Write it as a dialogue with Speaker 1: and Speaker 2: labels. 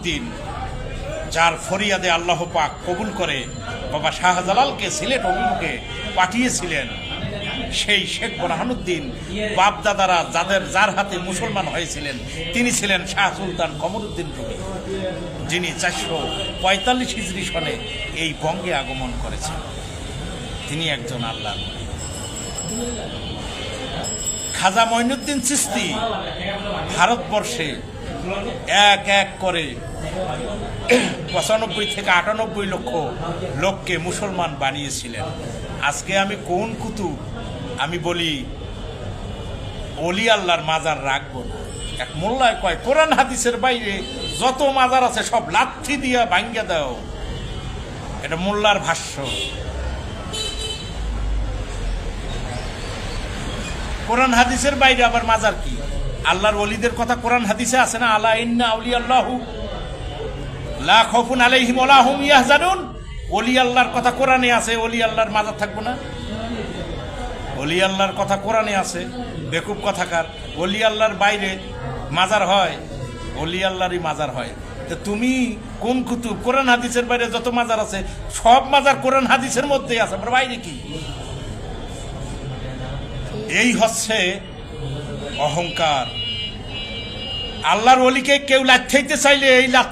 Speaker 1: বুরহানুদ্দিন, যার ফরিয়াদে আল্লাহ পাক কবুল করে বাবা শাহজালালকে সিলেট অভিমুখে পাঠিয়েছিলেন, সেই শেখ বুরহানুদ্দিন বাপদাদারা যার হাতে মুসলমান হয়েছিলেন তিনি ছিলেন শাহ সুলতান কমরুদ্দিন রুমি, যিনি 445 হিজরি সনে এই বঙ্গে আগমন করেছেন। তিনি একজন আল্লাহর ওলি। খাজা মঈনুদ্দিন চিশতি ভারতবর্ষে এক এক করে 95 থেকে 98 লক্ষ লোককে মুসলমান বানিয়েছিলেন। আজকে আমি কোন কুতুব আমি বলি অলি আল্লাহর মাজার রাখবো না। এক মোল্লায় কয় কোরআন হাদিসের বাইরে যত মাজার আছে সব লাথি দিয়া ভাঙ্গা দাও, এটা মোল্লার ভাষ্য। কোরআন হাদিসের বাইরে আবার মাজার কি? আল্লাহর ওলিদের কথা কোরআন হাদিসে আছে না, আলা ইন্না আউলিয়াল্লাহু লা খাউফুন আলাইহিম ওয়া লা হুম ইয়াহজানুন। ওলি আল্লাহর কথা কোরআনে আছে, ওলি আল্লাহর মাজার থাকবো না? ওলি আল্লাহর কথা কোরআনে আছে, বেকুব কথাকার। ওলি আল্লাহর বাইরে মাজার হয়, ওলি আল্লাহরই মাজার হয়। তো তুমি কোন কুতুব? কোরআন হাদিসের বাইরে যত মাজার আছে সব মাজার কোরআন হাদিসের মধ্যেই আছে, আবার বাইরে কি? এই হচ্ছে অহংকার। আল্লাহর ওলিকে কেউ লাথ খাইতে চাইলে এই লাথ